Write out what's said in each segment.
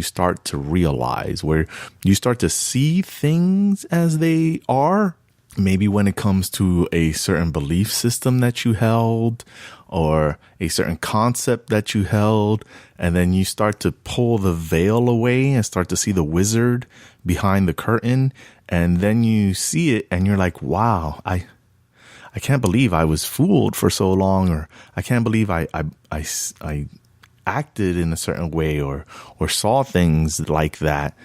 start to realize, where you start to see things as they are. Maybe when it comes to a certain belief system that you held or a certain concept that you held, and then you start to pull the veil away and start to see the wizard behind the curtain. And then you see it and you're like, wow, I can't believe I was fooled for so long, or I can't believe I acted in a certain way or saw things like that.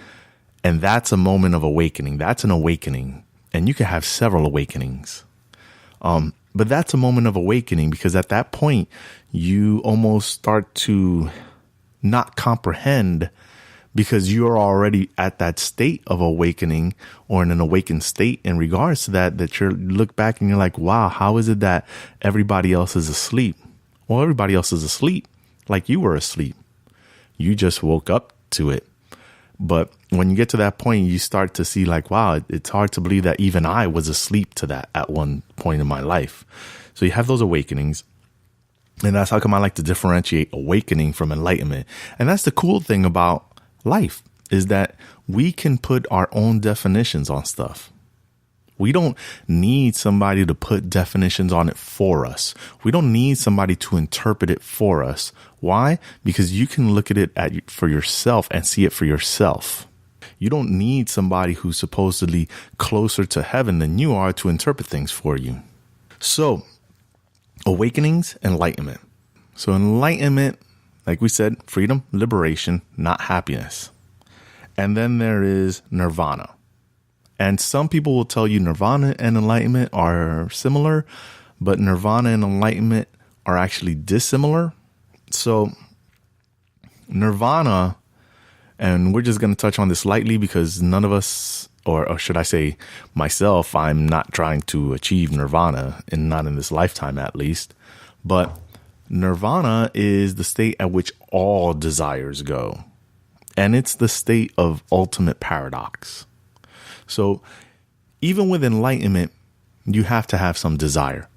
And that's a moment of awakening. That's an awakening. And you can have several awakenings. But that's a moment of awakening, because at that point, you almost start to not comprehend, because you're already at that state of awakening, or in an awakened state in regards to that you look back and you're like, wow, how is it that everybody else is asleep? Well, everybody else is asleep like you were asleep. You just woke up to it. But when you get to that point, you start to see like, wow, it's hard to believe that even I was asleep to that at one point in my life. So you have those awakenings. And that's how come I like to differentiate awakening from enlightenment. And that's the cool thing about life, is that we can put our own definitions on stuff. We don't need somebody to put definitions on it for us. We don't need somebody to interpret it for us. Why? Because you can look at it for yourself and see it for yourself. You don't need somebody who's supposedly closer to heaven than you are to interpret things for you. So, awakenings, enlightenment. So enlightenment, like we said, freedom, liberation, not happiness. And then there is nirvana. And some people will tell you nirvana and enlightenment are similar, but nirvana and enlightenment are actually dissimilar. So nirvana, and we're just going to touch on this lightly because none of us, or should I say myself, I'm not trying to achieve nirvana, and not in this lifetime at least. But nirvana is the state at which all desires go. And it's the state of ultimate paradox. So even with enlightenment, you have to have some desire,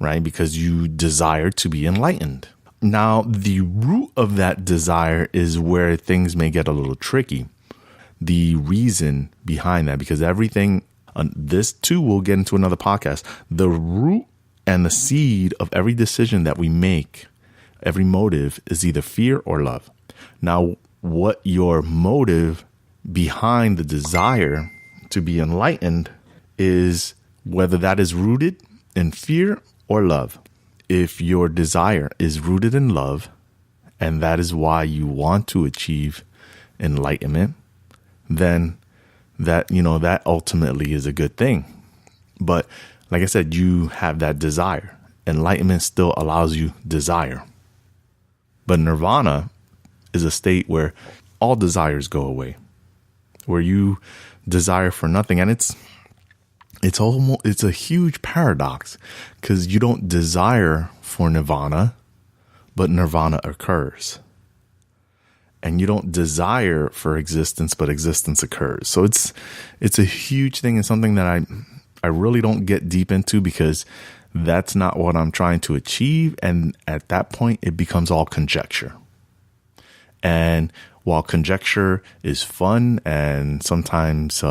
right? Because you desire to be enlightened. Now, the root of that desire is where things may get a little tricky. The reason behind that, because everything, this too, we'll get into another podcast. The root and the seed of every decision that we make, every motive, is either fear or love. Now, what your motive behind the desire to be enlightened is, whether that is rooted in fear or love. If your desire is rooted in love, and that is why you want to achieve enlightenment, then that ultimately is a good thing. But like I said, you have that desire. Enlightenment still allows you desire. But nirvana is a state where all desires go away, where you desire for nothing. And it's a huge paradox, because you don't desire for nirvana, but nirvana occurs. And you don't desire for existence, but existence occurs. So it's a huge thing, and something that I really don't get deep into, because that's not what I'm trying to achieve. And at that point, it becomes all conjecture. And while conjecture is fun and sometimes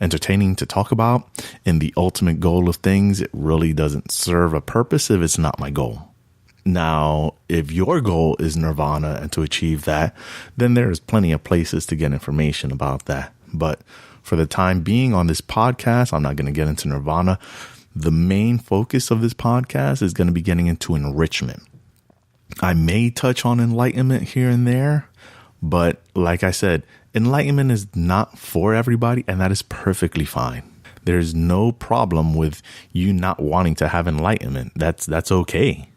entertaining to talk about, in the ultimate goal of things, it really doesn't serve a purpose if it's not my goal. Now, if your goal is nirvana and to achieve that, then there's plenty of places to get information about that. But for the time being on this podcast, I'm not going to get into nirvana. The main focus of this podcast is going to be getting into enrichment. I may touch on enlightenment here and there, but like I said, enlightenment is not for everybody, and that is perfectly fine. There's no problem with you not wanting to have enlightenment. That's okay.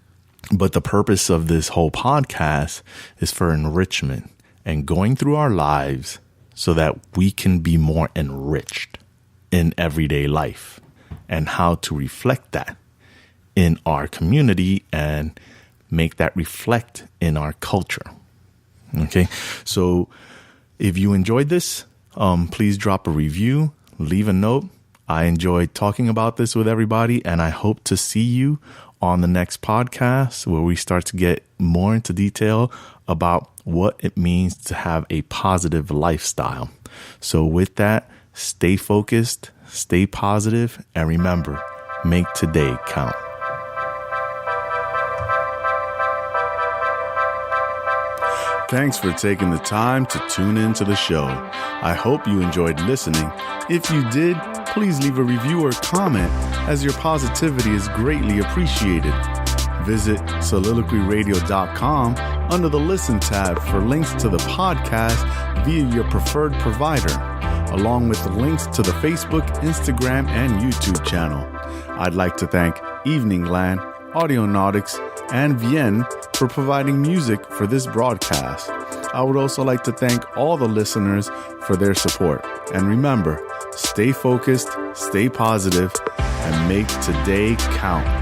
But the purpose of this whole podcast is for enrichment and going through our lives so that we can be more enriched in everyday life, and how to reflect that in our community and make that reflect in our culture. Okay. So if you enjoyed this, please drop a review, leave a note. I enjoyed talking about this with everybody, and I hope to see you on the next podcast, where we start to get more into detail about what it means to have a positive lifestyle. So with that, stay focused, stay positive, and remember, make today count. Thanks for taking the time to tune into the show. I hope you enjoyed listening. If you did, please leave a review or comment, as your positivity is greatly appreciated. Visit soliloquyradio.com under the Listen tab for links to the podcast via your preferred provider, along with the links to the Facebook, Instagram, and YouTube channel. I'd like to thank Evening Land, Audionautics, and Vienne for providing music for this broadcast. I would also like to thank all the listeners for their support. And remember, stay focused, stay positive, and make today count.